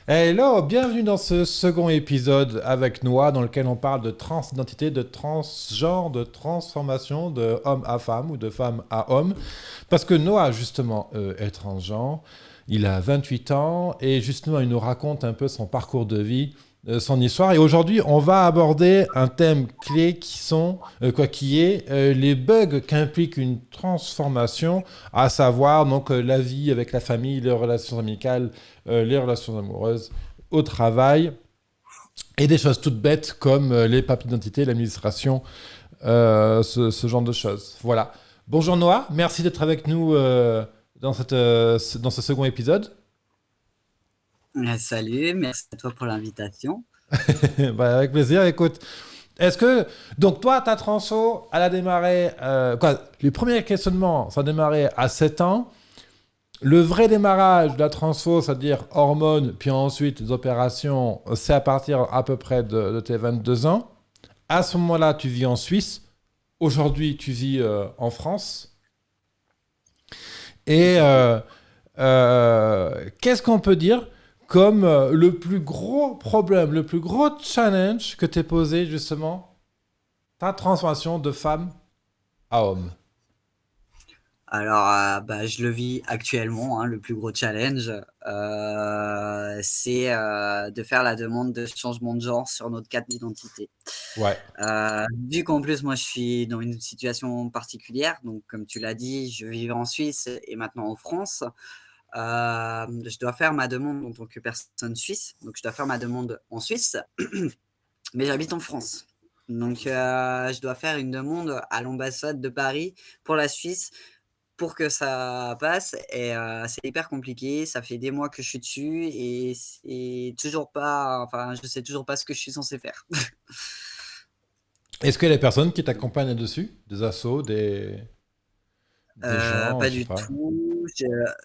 Hello, bienvenue dans ce second épisode avec Noah dans lequel on parle de transidentité, de transgenre, de transformation de homme à femme ou de femme à homme. Parce que Noah, justement, est transgenre, il a 28 ans et justement, il nous raconte un peu son parcours de vie, son histoire. Et aujourd'hui, on va aborder un thème clé qui est les bugs qu'implique une transformation, à savoir donc la vie avec la famille, les relations amicales, les relations amoureuses, au travail, et des choses toutes bêtes comme les papiers d'identité, l'administration, ce genre de choses. Voilà. Bonjour Noah, merci d'être avec nous dans ce second épisode. Salut, merci à toi pour l'invitation. Bah, avec plaisir, écoute. Est-ce que, donc toi, ta transfo, elle a démarré, les premiers questionnements, ça a démarré à 7 ans. Le vrai démarrage de la transfo, c'est-à-dire hormones, puis ensuite les opérations, c'est à partir à peu près de tes 22 ans. À ce moment-là, tu vis en Suisse. Aujourd'hui, tu vis en France. Et qu'est-ce qu'on peut dire comme le plus gros problème, le plus gros challenge que t'es posé justement, ta transformation de femme à homme? Alors, je le vis actuellement, hein, le plus gros challenge, c'est de faire la demande de changement de genre sur notre carte d'identité. Ouais. Vu qu'en plus, moi, je suis dans une situation particulière, donc comme tu l'as dit, je vivais en Suisse et maintenant en France. Je dois faire ma demande en tant que personne suisse, donc je dois faire ma demande en Suisse, mais j'habite en France. Donc, je dois faire une demande à l'ambassade de Paris pour la Suisse pour que ça passe. Et c'est hyper compliqué. Ça fait des mois que je suis dessus et c'est toujours pas, enfin, je sais toujours pas ce que je suis censé faire. Est-ce qu'il y a des personnes qui t'accompagnent là-dessus? Des assos, des gens, Pas je sais du pas. tout.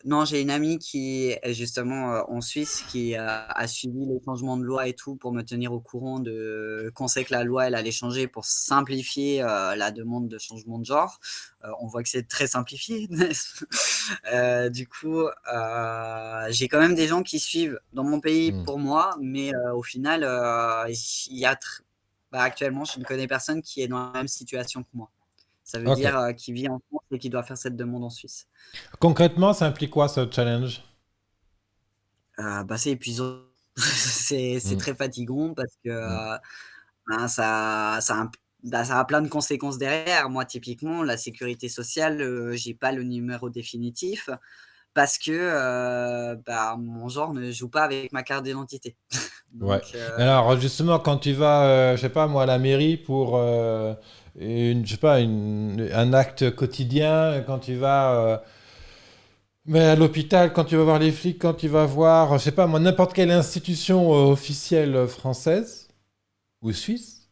Non, j'ai une amie qui est justement en Suisse qui a suivi les changements de loi et tout pour me tenir au courant de qu'on sait que la loi elle allait changer pour simplifier la demande de changement de genre. On voit que c'est très simplifié. Du coup, j'ai quand même des gens qui suivent dans mon pays Hmm. pour moi, mais au final, il y a actuellement, je ne connais personne qui est dans la même situation que moi. Ça veut Ok. dire qu'il vit en France et qu'il doit faire cette demande en Suisse. Concrètement, ça implique quoi ce challenge? C'est épuisant. C'est Hmm. très fatigant parce que Hmm. ça a plein de conséquences derrière. Moi, typiquement, la sécurité sociale, j'ai pas le numéro définitif parce que mon genre ne joue pas avec ma carte d'identité. Ouais. Donc, Alors justement, quand tu vas, je sais pas moi, à la mairie pour je sais pas, un acte quotidien, quand tu vas mais à l'hôpital, quand tu vas voir les flics, quand tu vas voir, je sais pas moi, n'importe quelle institution officielle française ou suisse,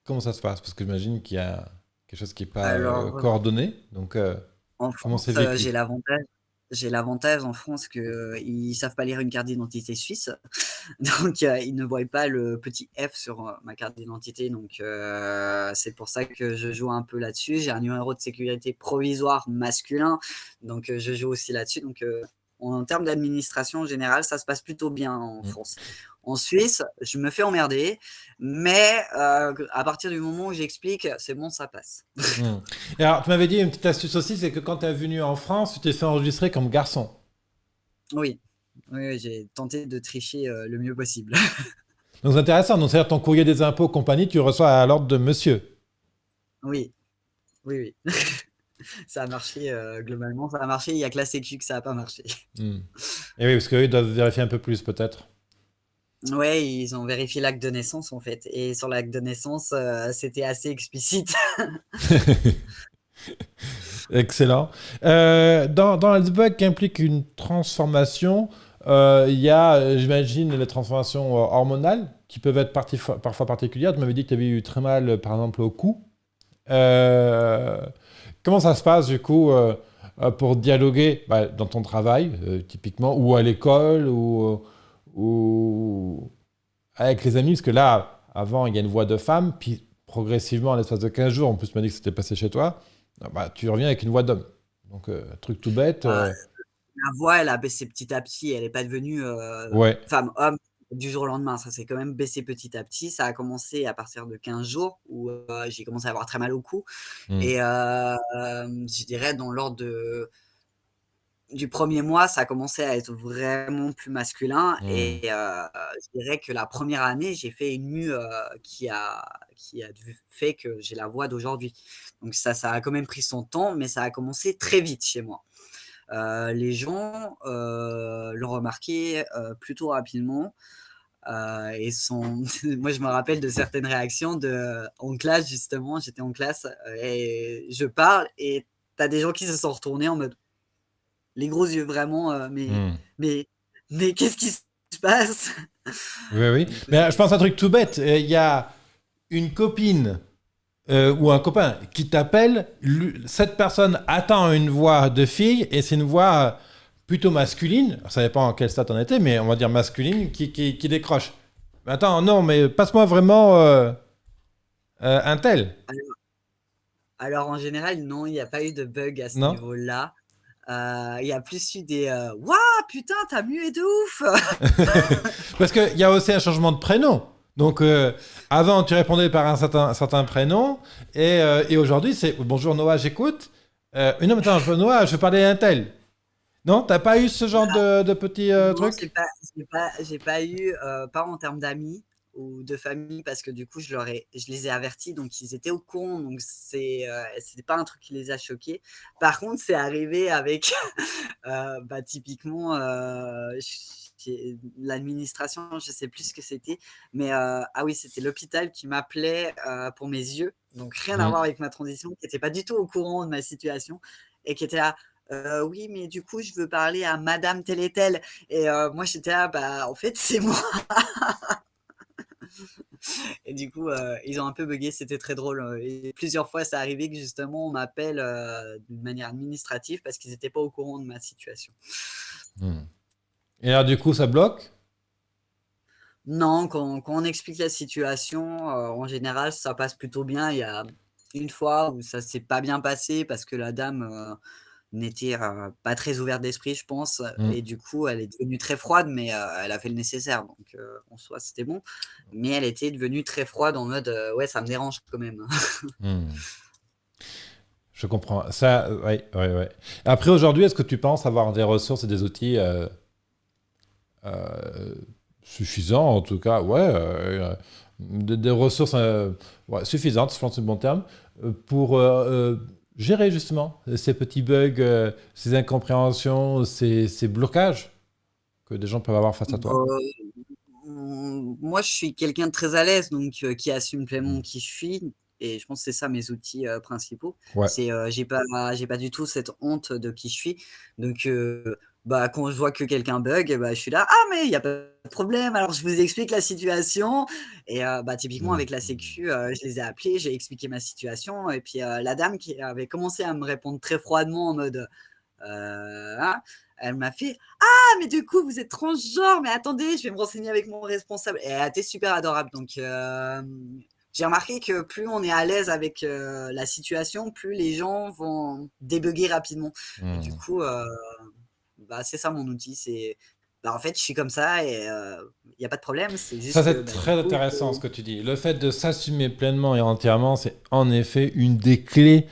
comment ça se passe? Parce que j'imagine qu'il y a quelque chose qui n'est pas alors, coordonné. Donc, en comment c'est France, vécu? j'ai l'avantage en France qu'ils savent pas lire une carte d'identité suisse. Donc, ils ne voient pas le petit F sur ma carte d'identité. Donc, c'est pour ça que je joue un peu là-dessus. J'ai un numéro de sécurité provisoire masculin. Donc, je joue aussi là-dessus. Donc, en termes d'administration générale, ça se passe plutôt bien en Hmm. France. En Suisse, je me fais emmerder. Mais à partir du moment où j'explique, c'est bon, ça passe. Hmm. Et alors, tu m'avais dit une petite astuce aussi, c'est que quand tu es venu en France, tu t'es fait enregistrer comme garçon. Oui, oui, oui, j'ai tenté de tricher le mieux possible. Donc c'est intéressant. Donc c'est-à-dire ton courrier des impôts compagnie, tu reçois à l'ordre de monsieur. Oui, oui, oui. Ça a marché, globalement, ça a marché. Il y a que la sécu que ça a pas marché. Hmm. Et oui, parce qu'eux, ils doivent vérifier un peu plus peut-être. Ouais, ils ont vérifié l'acte de naissance, en fait, et sur l'acte de naissance, c'était assez explicite. Excellent. Dans le bug qui implique une transformation, il y a, j'imagine, les transformations hormonales qui peuvent être parfois particulières. Tu m'avais dit que tu avais eu très mal, par exemple, au cou. Euh, Comment ça se passe, du coup, pour dialoguer dans ton travail, typiquement, ou à l'école, ou avec les amis? Parce que là, avant, il y a une voix de femme, puis progressivement, à l'espace de 15 jours, en plus, tu m'as dit que c'était passé chez toi, tu reviens avec une voix d'homme. Donc, truc tout bête. Bah, ma voix, elle a baissé petit à petit. Elle n'est pas devenue Ouais. femme-homme du jour au lendemain. Ça s'est quand même baissé petit à petit. Ça a commencé à partir de 15 jours où j'ai commencé à avoir très mal au cou. Hmm. Et je dirais dans l'ordre du premier mois, ça a commencé à être vraiment plus masculin. Hmm. Et je dirais que la première année, j'ai fait une mue qui a fait que j'ai la voix d'aujourd'hui. Donc ça a quand même pris son temps, mais ça a commencé très vite chez moi. Les gens l'ont remarqué plutôt rapidement. Et sont... Moi, je me rappelle de certaines réactions en classe, justement. J'étais en classe et je parle et t'as des gens qui se sont retournés en mode les gros yeux vraiment, Hmm. mais, mais qu'est-ce qui se passe? Oui, oui. Du coup, Mais je pense à un truc tout bête. Il y a une copine ou un copain qui t'appelle, cette personne attend une voix de fille et c'est une voix plutôt masculine. Ça dépend en quel stade on était, mais on va dire masculine qui décroche. Mais attends, non, mais passe-moi vraiment un tel, alors, en général, non, il n'y a pas eu de bug à ce non? niveau-là. Il y a plus eu des Waouh, putain, t'as mué de ouf! Parce qu'il y a aussi un changement de prénom. Donc, avant, tu répondais par un certain prénom, et aujourd'hui, c'est bonjour Noah, j'écoute. Non, mais attends, Noah, je parlais à un tel. Non, t'as pas eu ce genre de petit Non, truc? j'ai pas eu, pas en termes d'amis ou de famille, parce que du coup, je les ai avertis, donc ils étaient au courant, donc c'était pas un truc qui les a choqués. Par contre, c'est arrivé avec, bah, typiquement, l'administration, je sais plus ce que c'était, mais ah oui, c'était l'hôpital qui m'appelait pour mes yeux, donc rien à Hmm. voir avec ma transition, qui était pas du tout au courant de ma situation et qui était là. Oui, mais du coup, je veux parler à madame telle et telle. Et moi, j'étais là, bah, en fait, c'est moi. Et du coup, ils ont un peu buggé, c'était très drôle. Et plusieurs fois, ça arrivait que justement, on m'appelle d'une manière administrative parce qu'ils n'étaient pas au courant de ma situation. Hmm. Et alors, du coup, ça bloque? Non, quand on explique la situation, en général, ça passe plutôt bien. Il y a une fois où ça s'est pas bien passé parce que la dame n'était pas très ouverte d'esprit, je pense. Hmm. Et du coup, elle est devenue très froide, mais elle a fait le nécessaire. Donc, en soi, c'était bon. Mais elle était devenue très froide en mode ouais, ça me dérange quand même. Hmm. Je comprends. Ça, ouais, ouais, ouais. Après, aujourd'hui, est-ce que tu penses avoir des ressources et des outils euh, suffisants, en tout cas, ouais, des ressources ouais, suffisantes, je pense que c'est le bon terme, pour gérer justement ces petits bugs, ces incompréhensions, ces blocages que des gens peuvent avoir face à toi. Bah, moi, je suis quelqu'un de très à l'aise, donc qui assume pleinement Hmm. qui je suis. Et je pense que c'est ça mes outils principaux. Ouais. C'est j'ai pas du tout cette honte de qui je suis. Donc, bah, quand je vois que quelqu'un bug, bah, je suis là, ah mais il y a pas de problème. Alors je vous explique la situation. Et bah, typiquement Hmm. avec la Sécu, je les ai appelés, j'ai expliqué ma situation. Et puis la dame qui avait commencé à me répondre très froidement en mode, hein, elle m'a fait, ah, mais du coup, vous êtes transgenre, mais attendez, je vais me renseigner avec mon responsable. Et elle a été super adorable. Donc, j'ai remarqué que plus on est à l'aise avec la situation, plus les gens vont débugger rapidement. Et du Hmm. coup, bah, c'est ça mon outil. Bah, en fait, je suis comme ça et il n'y a pas de problème. C'est Ça, juste que, c'est bah, du très coup, intéressant ce que tu dis. Le fait de s'assumer pleinement et entièrement, c'est en effet une des clés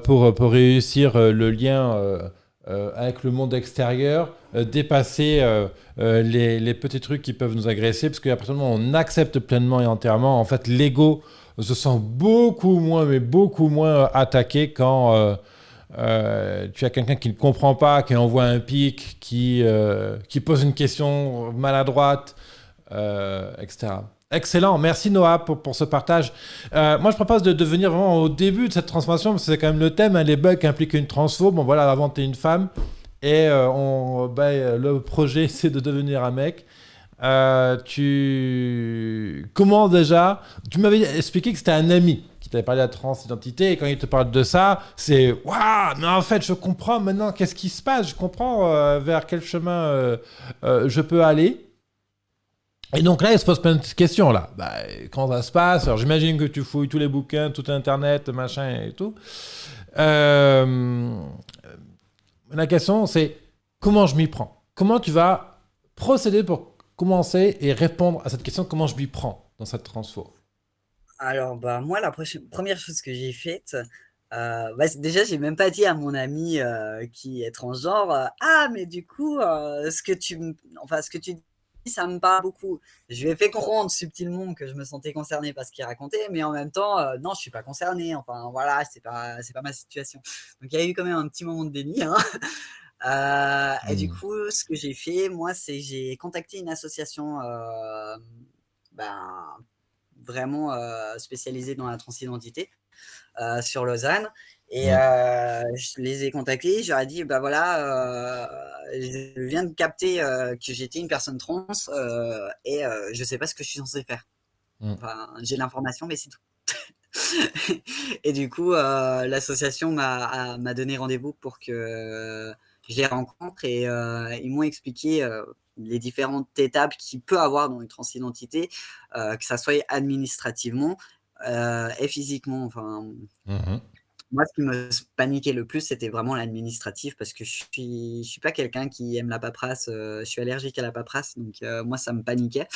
pour réussir le lien avec le monde extérieur, dépasser les petits trucs qui peuvent nous agresser, parce qu'à partir du moment où on accepte pleinement et entièrement, en fait, l'ego se sent beaucoup moins, mais beaucoup moins attaqué quand tu as quelqu'un qui ne comprend pas, qui envoie un pic, qui pose une question maladroite, etc. Excellent, merci Noah pour ce partage. Moi je propose de venir vraiment au début de cette transformation, parce que c'est quand même le thème, hein, les bugs qui impliquent une transfo. Bon voilà, avant tu es une femme, et le projet c'est de devenir un mec. Comment déjà. Tu m'avais expliqué que c'était un ami qui t'avait parlé de la transidentité, et quand il te parle de ça, c'est waouh, mais en fait, je comprends maintenant qu'est-ce qui se passe, je comprends vers quel chemin je peux aller. Et donc là, il se pose plein de petites questions là. Bah, comment ça se passe? Alors j'imagine que tu fouilles tous les bouquins, tout Internet, machin et tout. La question c'est comment je m'y prends? Comment tu vas procéder pour commencer et répondre à cette question, comment je m'y prends dans cette transfo? Alors, bah, moi, la première chose que j'ai faite, bah, déjà, j'ai même pas dit à mon ami, qui est transgenre, «Ah, mais du coup, ce que tu dis, ça me parle beaucoup». Je lui ai fait comprendre subtilement que je me sentais concerné par ce qu'il racontait, mais en même temps, non, je suis pas concerné, enfin, voilà, c'est pas ma situation. Donc il y a eu quand même un petit moment de déni, hein. Et du Hmm. coup, ce que j'ai fait, moi, c'est j'ai contacté une association, ben, vraiment, spécialisée dans la transidentité, sur Lausanne. Et Hmm. je les ai contactés, je leur ai dit: «Bah, voilà, je viens de capter, que j'étais une personne trans, et je sais pas ce que je suis censé faire. Hmm. Enfin, j'ai l'information, mais c'est tout». Et du coup, l'association m'a donné rendez-vous pour que je les rencontre, et ils m'ont expliqué, les différentes étapes qu'il peut avoir dans une transidentité, que ça soit administrativement, et physiquement. Enfin, Mhm. moi, ce qui me paniquait le plus, c'était vraiment l'administratif, parce que je suis pas quelqu'un qui aime la paperasse, je suis allergique à la paperasse, donc moi, ça me paniquait.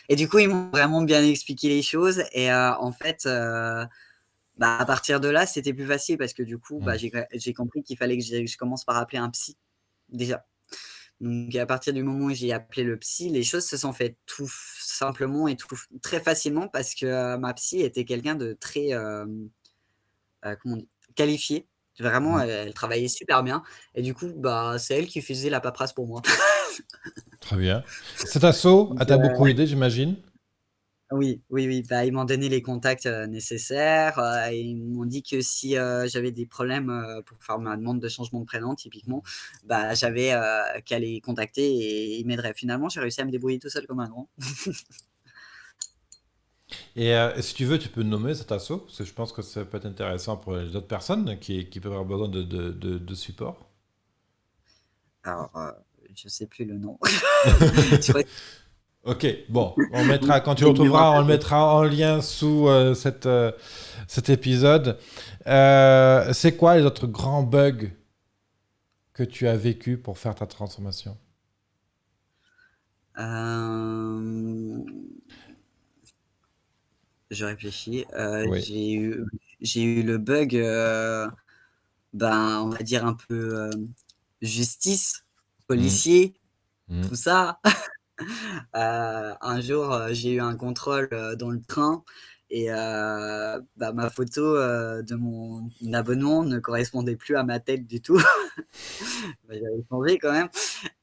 Et du coup, ils m'ont vraiment bien expliqué les choses, et en fait, bah, à partir de là, c'était plus facile, parce que du coup, Hmm. bah, j'ai compris qu'il fallait que je commence par appeler un psy, déjà. Donc à partir du moment où j'ai appelé le psy, les choses se sont faites tout simplement et tout très facilement, parce que, ma psy était quelqu'un de très, comment on dit? Qualifié. Vraiment, Hmm. elle travaillait super bien, et du coup, bah, c'est elle qui faisait la paperasse pour moi. Très bien. Cet assaut Donc t'a beaucoup aidé, j'imagine? oui, oui, oui, bah, ils m'ont donné les contacts, nécessaires, et ils m'ont dit que si, j'avais des problèmes, pour faire ma demande de changement de prénom typiquement, bah, j'avais, qu'à les contacter et ils m'aideraient. Finalement, j'ai réussi à me débrouiller tout seul comme un grand. Et si tu veux, tu peux nommer cet assaut, parce que je pense que ça peut être intéressant pour les autres personnes qui peuvent avoir besoin de support. Alors, je sais plus le nom. Je crois que Ok, bon, on mettra, quand tu le j'ai une mémoire retrouveras, on le perdue. mettra en lien sous cet épisode. C'est quoi les autres grands bugs que tu as vécu pour faire ta transformation? Hem, je réfléchis, Oui. j'ai eu le bug, ben, on va dire un peu, justice, Mm, policier, mm, tout ça. Un jour, j'ai eu un contrôle, dans le train, et bah, ma photo, de mon abonnement ne correspondait plus à ma tête du tout. Bah, j'avais changé quand même,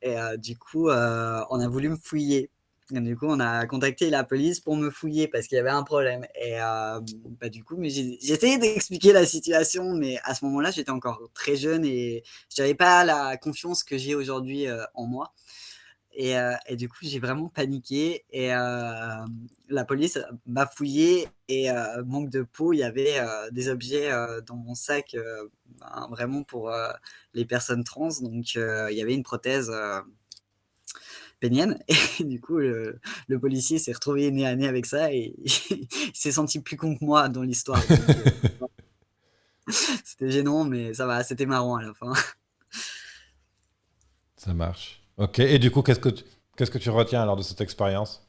et du coup, on a voulu me fouiller. Et du coup, on a contacté la police pour me fouiller parce qu'il y avait un problème, et bah, du coup, mais j'ai essayé d'expliquer la situation, mais à ce moment-là, j'étais encore très jeune et j'avais pas la confiance que j'ai aujourd'hui, en moi. Et du coup, j'ai vraiment paniqué, et la police m'a fouillé, et manque de peau, il y avait, des objets, dans mon sac, ben, vraiment pour, les personnes trans. Donc il y avait une prothèse, pénienne, et du coup, le policier s'est retrouvé nez à nez avec ça, et il s'est senti plus con que moi dans l'histoire. Donc c'était gênant, mais ça va, c'était marrant à la fin. Ça marche. Ok, et du coup, qu'est-ce que tu retiens alors de cette expérience?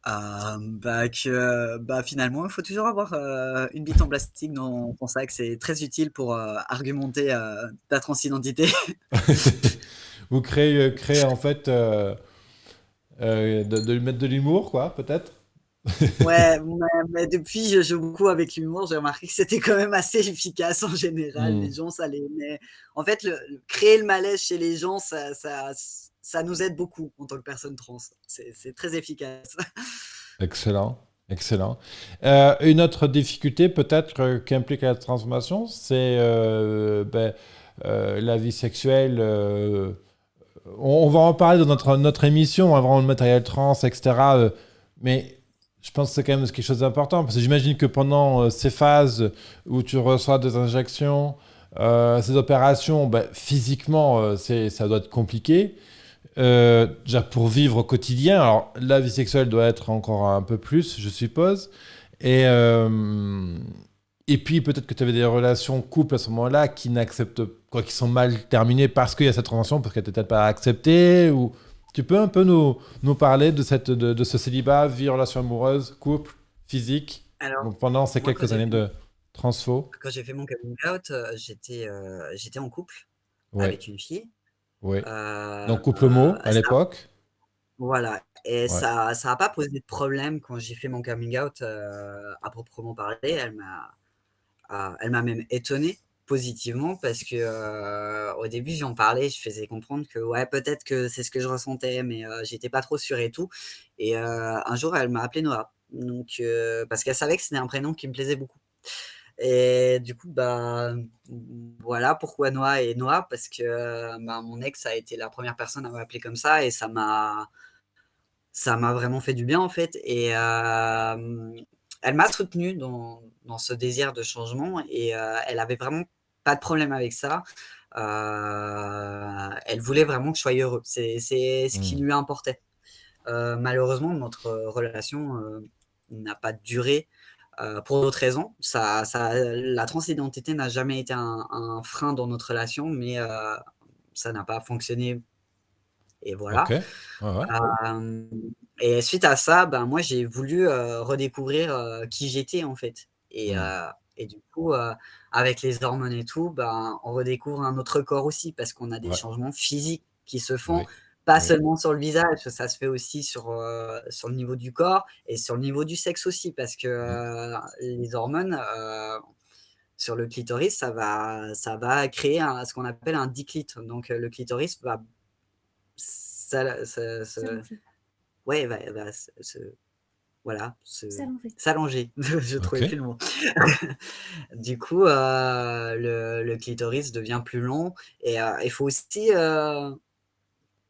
Bah, que, bah, finalement, il faut toujours avoir, une bite en plastique dans ton sac. C'est très utile pour, argumenter, ta transidentité. Ou créer en fait, de lui mettre de l'humour, quoi, peut-être? Ouais, mais depuis, je joue beaucoup avec l'humour. J'ai remarqué que c'était quand même assez efficace en général. Les Hmm. gens, ça les met en fait, créer le malaise chez les gens, ça nous aide beaucoup en tant que personne trans. C'est très efficace. Excellent, excellent. Une autre difficulté peut-être qu'implique la transformation, c'est la vie sexuelle. On va en parler dans notre émission, hein, vraiment le matériel trans, etc. Mais je pense que c'est quand même quelque chose d'important, parce que j'imagine que pendant ces phases où tu reçois des injections, ces opérations, physiquement, ça doit être compliqué. Déjà pour vivre au quotidien, alors la vie sexuelle doit être encore un peu plus, je suppose. Et, euh, et puis peut-être que tu avais des relations couple à ce moment-là qui n'acceptent, quoi, qui sont mal terminées parce qu'il y a cette transition, parce qu'elle n'était peut-être pas acceptée, ou tu peux un peu nous parler de ce célibat, vie, relation amoureuse, couple, physique, Alors, donc pendant ces moi, quelques années de transfo. quand j'ai fait mon coming out, j'étais en couple Ouais, avec une fille. ouais. Euh, Donc couple mot à ça, l'époque. voilà. Et Ouais. ça n'a pas posé de problème quand j'ai fait mon coming out à proprement parler. Elle m'a même étonné positivement parce que au début j'en parlais, je faisais comprendre que ouais peut-être que c'est ce que je ressentais, mais j'étais pas trop sûre et tout. Et un jour elle m'a appelé Noah, donc parce qu'elle savait que c'était un prénom qui me plaisait beaucoup. Et du coup bah voilà pourquoi Noah et Noah parce que bah, mon ex a été la première personne à m'appeler comme ça et ça m'a vraiment fait du bien en fait. Et elle m'a soutenue dans ce désir de changement et elle avait vraiment pas de problème avec ça. Elle voulait vraiment que je sois heureux. C'est ce qui Hmm. lui importait. Malheureusement, notre relation n'a pas duré pour d'autres raisons. La transidentité n'a jamais été un frein dans notre relation, mais ça n'a pas fonctionné. Et Ok. voilà. Ouais, ouais. Euh, et suite à ça, ben, moi, j'ai voulu redécouvrir qui j'étais, en fait. Hmm. Et du coup, avec les hormones et tout, ben, on redécouvre un autre corps aussi, parce qu'on a des Ouais. changements physiques qui se font, Oui. pas Oui. seulement sur le visage, ça se fait aussi sur le niveau du corps et sur le niveau du sexe aussi, parce que Hmm. les hormones, sur le clitoris, ça va créer ce qu'on appelle un diclite. Donc, le clitoris va S'allonger. ouais, voilà, S'allonger. s'allonger. Je Ok. trouvais plus le mot. Du coup, le clitoris devient plus long et il faut aussi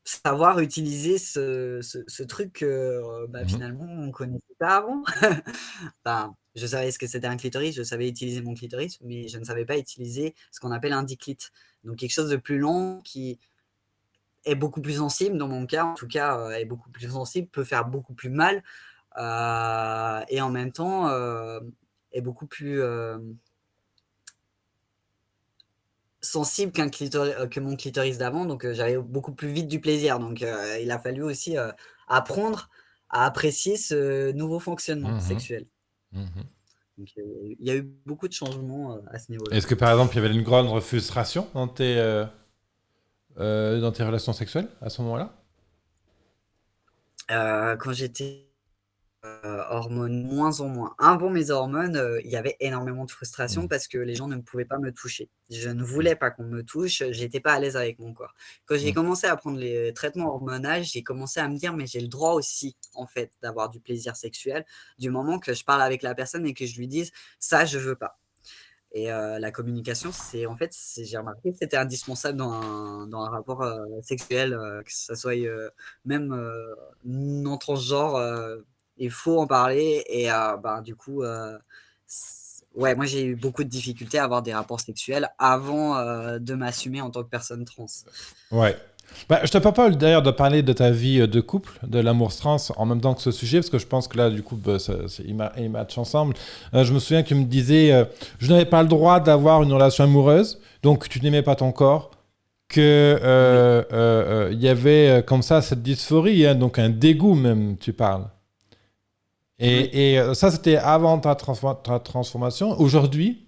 savoir utiliser ce truc que bah, Mhm. finalement on connaissait pas avant. Enfin, je savais ce que c'était un clitoris, je savais utiliser mon clitoris, mais je ne savais pas utiliser ce qu'on appelle un diclite. Donc quelque chose de plus long qui est beaucoup plus sensible, dans mon cas en tout cas, est beaucoup plus sensible, peut faire beaucoup plus mal, et en même temps est beaucoup plus sensible que mon clitoris d'avant, donc j'avais beaucoup plus vite du plaisir. Donc il a fallu aussi apprendre à apprécier ce nouveau fonctionnement Mhm. sexuel. Mhm. Donc il y a eu beaucoup de changements à ce niveau-là. Est-ce que par exemple, il y avait une grande frustration dans tes relations sexuelles à ce moment-là? Quand j'étais hormones, moins en moins. Avant mes hormones, il y avait énormément de frustration Hmm. parce que les gens ne pouvaient pas me toucher. Je ne Hmm. voulais pas qu'on me touche, j'étais pas à l'aise avec mon corps. Quand j'ai Hmm. commencé à prendre les traitements hormonaux, j'ai commencé à me dire: «Mais j'ai le droit aussi, en fait, d'avoir du plaisir sexuel, du moment que je parle avec la personne et que je lui dise: "Ça, je veux pas"». Et la communication, j'ai remarqué que c'était indispensable dans un rapport sexuel, que ça soit même non transgenre, il faut en parler. Et ben, du coup, ouais, moi j'ai eu beaucoup de difficultés à avoir des rapports sexuels avant de m'assumer en tant que personne trans. Ouais. Bah, je te propose d'ailleurs de parler de ta vie de couple, de l'amour trans, en même temps que ce sujet, parce que je pense que là, du coup, bah, ils matchent ensemble. Je me souviens que tu me disais, je n'avais pas le droit d'avoir une relation amoureuse, donc tu n'aimais pas ton corps, que Oui. il y avait comme ça cette dysphorie, hein, donc un dégoût même, tu parles. Oui. Et ça, c'était avant ta transformation. Aujourd'hui,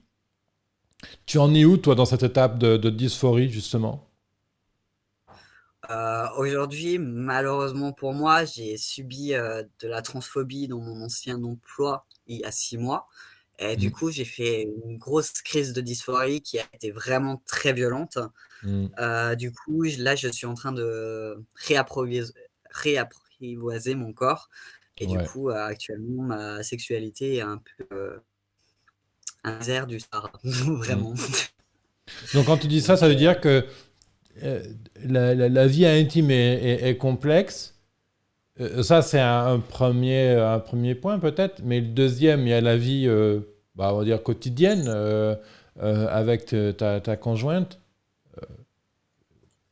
tu en es où, toi, dans cette étape de dysphorie, justement? Aujourd'hui, malheureusement pour moi, j'ai subi de la transphobie dans mon ancien emploi il y a 6 mois. Et du Mm. coup, j'ai fait une grosse crise de dysphorie qui a été vraiment très violente. Mm. Du coup, là, je suis en train de réapprivoiser mon corps. Et du Ouais. coup, actuellement, ma sexualité est un peu un désert du Sahara, Mm. vraiment. Donc quand tu dis ça, Donc, ça veut dire que euh, la vie intime est complexe. Ça, c'est un premier point peut-être. Mais le deuxième, il y a la vie, bah, on va dire quotidienne avec ta conjointe.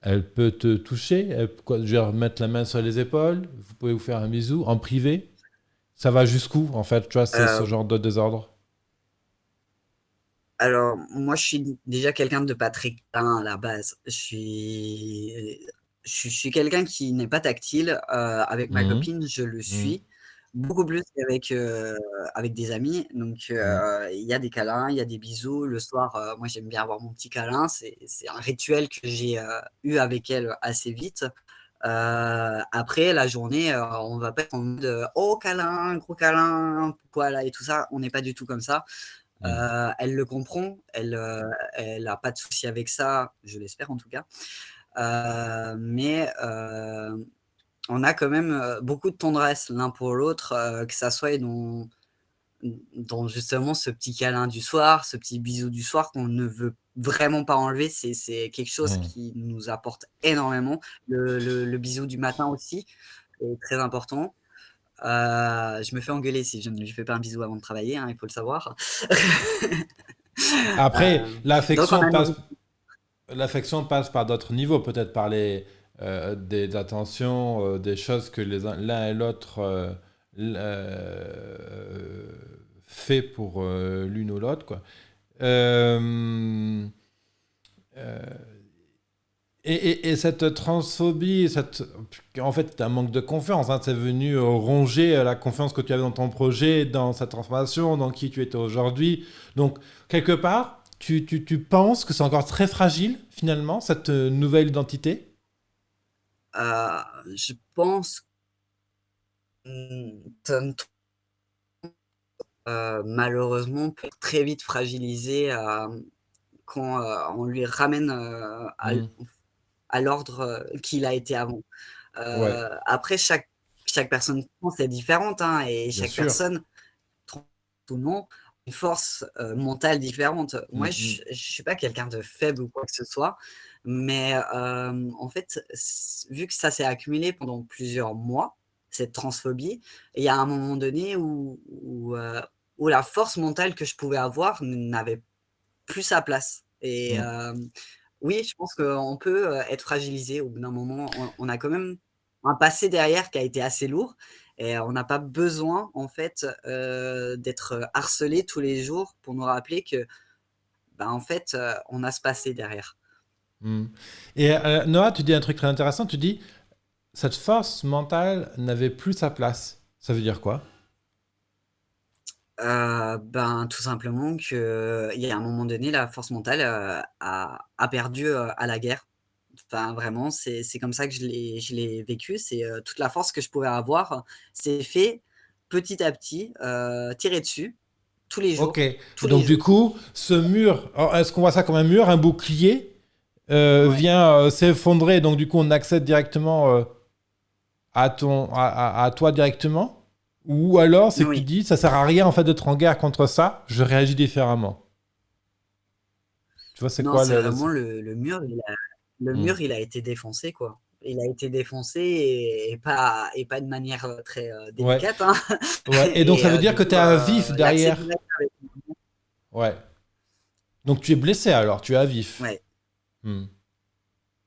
Elle peut te toucher, elle peut je veux dire, mettre la main sur les épaules, vous pouvez vous faire un bisou en privé. Ça va jusqu'où, en fait, tu vois, ce euh, genre de désordre? Alors, moi, je suis déjà quelqu'un de pas très câlin à la base. Je suis quelqu'un qui n'est pas tactile. Avec ma Mhm. copine, je le Mhm. suis. Beaucoup plus qu'avec des amis. Donc, Mhm. il y a des câlins, il y a des bisous. Le soir, moi, j'aime bien avoir mon petit câlin. C'est un rituel que j'ai eu avec elle assez vite. Après, la journée, on va pas être en mode oh, câlin, gros câlin, voilà, et tout ça. On n'est pas du tout comme ça. Mhm. Elle le comprend, elle a pas de souci avec ça, je l'espère en tout cas. Mais on a quand même beaucoup de tendresse l'un pour l'autre, que ça soit dans justement ce petit câlin du soir, ce petit bisou du soir qu'on ne veut vraiment pas enlever. C'est quelque chose Mhm. qui nous apporte énormément. Le bisou du matin aussi est très important. Je me fais engueuler si je ne lui fais pas un bisou avant de travailler, hein, il faut le savoir. Après, Donc on a nos l'affection passe par d'autres niveaux, peut-être par des attentions, des choses que l'un et l'autre fait pour l'une ou l'autre, quoi. Euh, euh, et cette transphobie, en fait, c'est un manque de confiance. Hein, c'est venu ronger la confiance que tu avais dans ton projet, dans cette transformation, dans qui tu étais aujourd'hui. Donc, quelque part, tu penses que c'est encore très fragile, finalement, cette nouvelle identité. je pense, Tom, malheureusement, peut être très vite fragilisé quand on lui ramène Hmm. à l'ordre qu'il a été avant. Ouais, Après, chaque personne est différente, hein, et bien chaque sûr. personne, trans ou non, une force mentale différente. Hmm, Moi, hmm, je suis pas quelqu'un de faible ou quoi que ce soit, mais en fait, vu que ça s'est accumulé pendant plusieurs mois, cette transphobie, il y a un moment donné où la force mentale que je pouvais avoir n'avait plus sa place. Et hmm, oui, je pense qu'on peut être fragilisé au bout d'un moment. On a quand même un passé derrière qui a été assez lourd, et on n'a pas besoin en fait d'être harcelé tous les jours pour nous rappeler que, bah, en fait, on a ce passé derrière. hmm. Et Noah, tu dis un truc très intéressant. Tu dis, cette force mentale n'avait plus sa place. Ça veut dire quoi? Ben, tout simplement qu'il y a un moment donné, la force mentale a perdu à la guerre. Enfin, vraiment, c'est comme ça que je l'ai vécu. C'est toute la force que je pouvais avoir s'est fait petit à petit tirer dessus tous les Ok. jours, Et tous les donc, du jours. coup, ce mur, alors, est-ce qu'on voit ça comme un mur, un bouclier Ouais, vient s'effondrer, donc du coup on accède directement à toi directement? Ou alors c'est que tu oui. dis ça sert à rien en fait d'être en guerre contre ça, je réagis différemment. Tu vois, c'est Non, quoi c'est le... vraiment le mur, le Hmm. mur, il a été défoncé, quoi. Il a été défoncé et pas de manière très Ouais, délicate, hein. ouais. Et donc Et ça veut dire du que coup, tu es à vif l'accès derrière. direct avec Ouais. Donc tu es blessé alors, tu es à vif. ouais. Hmm.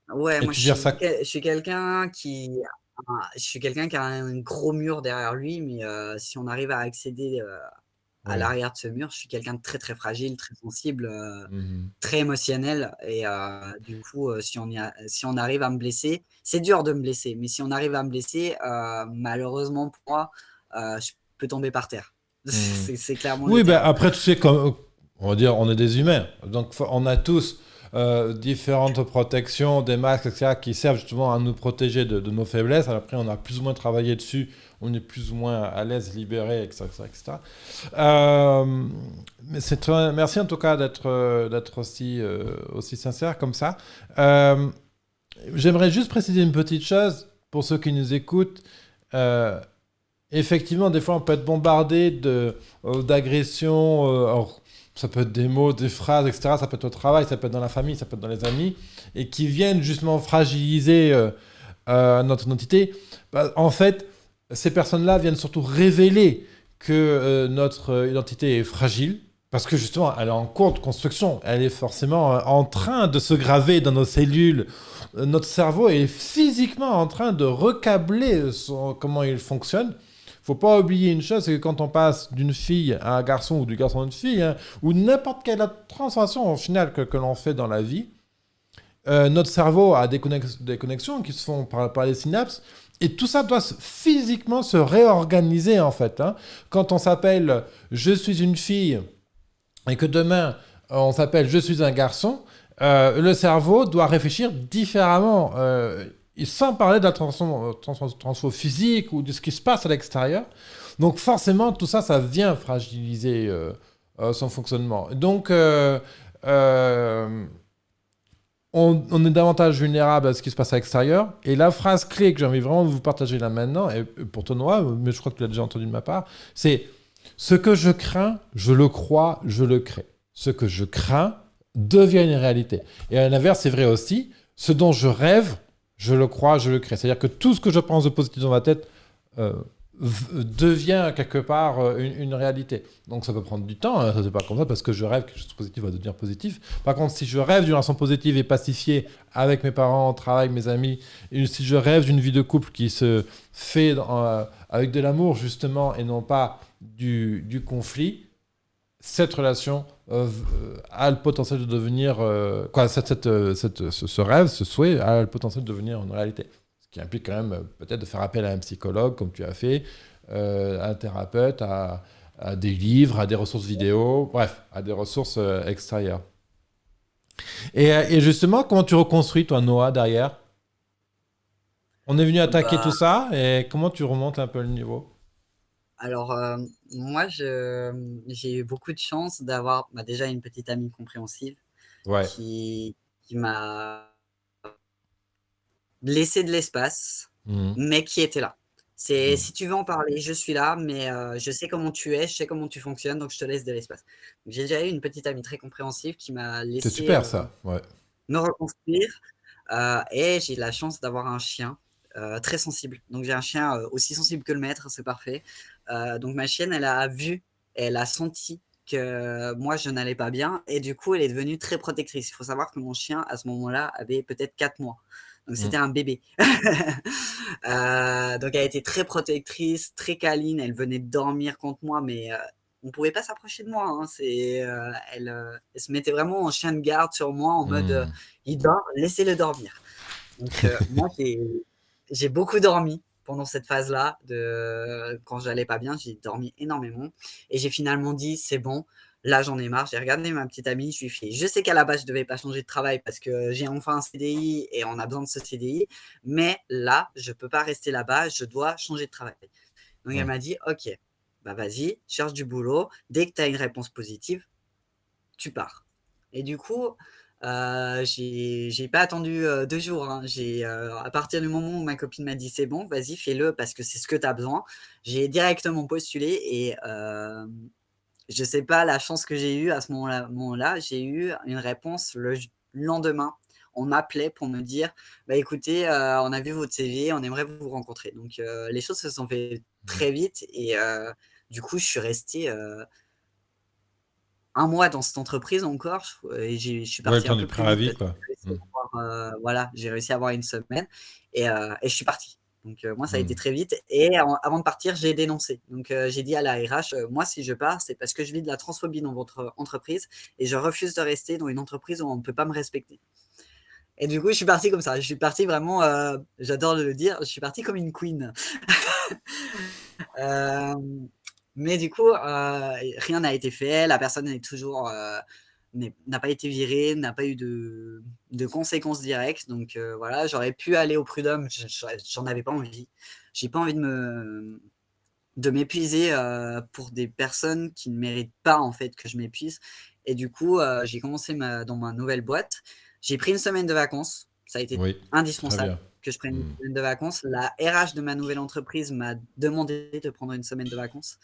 Ouais, Et moi tu gères ça. je suis quelqu'un qui a un gros mur derrière lui, mais si on arrive à accéder à Ouais. l'arrière de ce mur, je suis quelqu'un de très, très fragile, très sensible, Mhm. très émotionnel, et du coup, si on arrive à me blesser, c'est dur de me blesser, mais si on arrive à me blesser, malheureusement pour moi, je peux tomber par terre. Hmm. C'est clairement le Oui, ben terme. après, tu sais, comme, on va dire, on est des humains. Donc, on a tous différentes protections, des masques, etc., qui servent justement à nous protéger de nos faiblesses. Après, on a plus ou moins travaillé dessus, on est plus ou moins à l'aise, libéré, etc., etc. Mais merci en tout cas d'être aussi sincère comme ça. Euh, J'aimerais juste préciser une petite chose pour ceux qui nous écoutent. Euh, Effectivement, des fois, on peut être bombardé d'agressions. Alors, ça peut être des mots, des phrases, etc. Ça peut être au travail, ça peut être dans la famille, ça peut être dans les amis, et qui viennent justement fragiliser notre identité. Bah, en fait, ces personnes-là viennent surtout révéler que notre identité est fragile, parce que justement, elle est en cours de construction. Elle est forcément en train de se graver dans nos cellules. Notre cerveau est physiquement en train de recabler comment il fonctionne. faut pas oublier une chose, c'est que quand on passe d'une fille à un garçon ou du garçon à une fille, hein, ou n'importe quelle autre transformation au final que l'on fait dans la vie, notre cerveau a des connexions qui se font par les synapses. Et tout ça doit physiquement se réorganiser en fait, hein. Quand on s'appelle je suis une fille et que demain on s'appelle je suis un garçon, le cerveau doit réfléchir différemment. Et sans parler de la transfo physique ou de ce qui se passe à l'extérieur. Donc forcément, tout ça, ça vient fragiliser son fonctionnement. Donc, on est davantage vulnérable à ce qui se passe à l'extérieur. Et la phrase clé que j'ai envie vraiment de vous partager là maintenant, et pour toi, Noah, mais je crois que tu l'as déjà entendu de ma part, c'est ce que je crains, je le crois, je le crée. Ce que je crains devient une réalité. Et à l'inverse, c'est vrai aussi, ce dont je rêve, je le crois, je le crée. C'est-à-dire que tout ce que je pense de positif dans ma tête devient quelque part une réalité. Donc ça peut prendre du temps, hein, ça c'est pas comme ça, parce que je rêve que quelque chose de positif va devenir positif. Par contre, si je rêve d'une relation positive et pacifiée avec mes parents, au travail, mes amis, et si je rêve d'une vie de couple qui se fait avec de l'amour justement et non pas du conflit, cette relation a le potentiel de devenir... ce rêve, ce souhait a le potentiel de devenir une réalité. Ce qui implique quand même peut-être de faire appel à un psychologue, comme tu as fait, à un thérapeute, à des livres, à des ressources vidéo, bref, à des ressources extérieures. Et justement, comment tu reconstruis, toi, Noah, derrière? On est venu attaquer tout Bah, ça, et comment tu remontes un peu le niveau? alors, moi, j'ai eu beaucoup de chance d'avoir déjà une petite amie compréhensive Ouais. qui, qui m'a laissé de l'espace, Mhm. mais qui était là. C'est Mhm. si tu veux en parler, je suis là, mais je sais comment tu es, je sais comment tu fonctionnes, donc je te laisse de l'espace. Donc, j'ai déjà eu une petite amie très compréhensive qui m'a C'est laissé super, ça. Ouais. me reconstruire. Et j'ai la chance d'avoir un chien très sensible. Donc j'ai un chien aussi sensible que le maître, c'est parfait. Donc ma chienne, elle a vu, elle a senti que moi je n'allais pas bien et du coup elle est devenue très protectrice. Il faut savoir que mon chien à ce moment-là avait peut-être 4 mois. Donc Mhm. c'était un bébé. Donc elle était très protectrice, très câline. Elle venait de dormir contre moi, mais on ne pouvait pas s'approcher de moi, hein. Elle se mettait vraiment en chien de garde sur moi en mode Mhm. il dort, laissez-le dormir. Donc moi j'ai beaucoup dormi pendant cette phase-là de quand j'allais pas bien, j'ai dormi énormément et j'ai finalement dit c'est bon, là j'en ai marre. J'ai regardé ma petite amie, je lui ai fait je sais qu'à la base je devais pas changer de travail parce que j'ai enfin un CDI et on a besoin de ce CDI, mais là je peux pas rester là-bas, je dois changer de travail. Donc elle Mhm. m'a dit ok, bah vas-y, cherche du boulot, dès que tu as une réponse positive, tu pars. Et du coup, j'ai pas attendu 2 jours, hein. À partir du moment où ma copine m'a dit: «C'est bon, vas-y, fais-le parce que c'est ce que tu as besoin», j'ai directement postulé et je sais pas la chance que j'ai eue à ce moment-là, j'ai eu une réponse le lendemain. On m'appelait pour me dire: «Bah, écoutez, on a vu votre CV, on aimerait vous rencontrer». Donc les choses se sont fait très vite et du coup, je suis resté, 1 mois dans cette entreprise encore et je suis Ouais, le parti temps un du peu plus vite préavis, parce que quoi. j'ai réussi Mhm. à avoir, voilà, j'ai réussi à avoir 1 semaine et je suis parti. Donc moi, ça a été Mhm. très vite et avant de partir, j'ai dénoncé. Donc j'ai dit à la RH: «Moi, si je pars, c'est parce que je vis de la transphobie dans votre entreprise et je refuse de rester dans une entreprise où on ne peut pas me respecter». Et du coup, je suis parti comme ça. Je suis parti vraiment, j'adore le dire, je suis parti comme une queen. Hem, mais du coup, rien n'a été fait. La personne est toujours, n'a pas été virée, n'a pas eu de conséquences directes. Donc voilà, j'aurais pu aller au prud'homme, j'en avais pas envie. J'ai pas envie de m'épuiser, pour des personnes qui ne méritent pas, en fait, que je m'épuise. Et du coup, j'ai commencé dans ma nouvelle boîte. J'ai pris une semaine de vacances. Ça a été Oui, très indispensable bien. que je prenne une Mhm. semaine de vacances. La RH de ma nouvelle entreprise m'a demandé de prendre une semaine de vacances,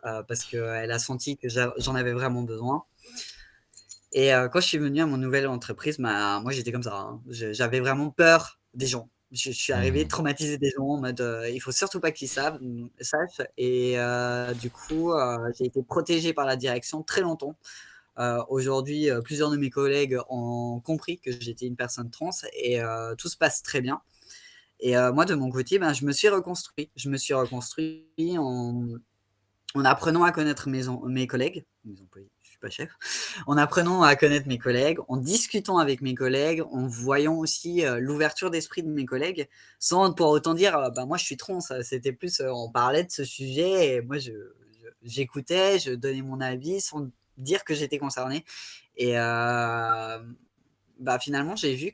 parce qu'elle a senti que j'en avais vraiment besoin. Et quand je suis venu à mon nouvelle entreprise, bah, moi j'étais comme ça, hein. J'avais vraiment peur des gens. Je suis arrivé Mhm. traumatiser des gens en mode, il faut surtout pas qu'ils sachent et du coup, j'ai été protégé par la direction très longtemps. Aujourd'hui, plusieurs de mes collègues ont compris que j'étais une personne trans et tout se passe très bien Et moi, de mon côté, ben, je me suis reconstruit. Je me suis reconstruit en apprenant à connaître mes collègues, mes employés, je suis pas chef, en apprenant à connaître mes collègues, en discutant avec mes collègues, en voyant aussi l'ouverture d'esprit de mes collègues, sans pour autant dire bah, moi je suis tronc. C'était plus on parlait de ce sujet et moi j'écoutais, je donnais mon avis sans dire que j'étais concerné. Et bah, finalement, j'ai vu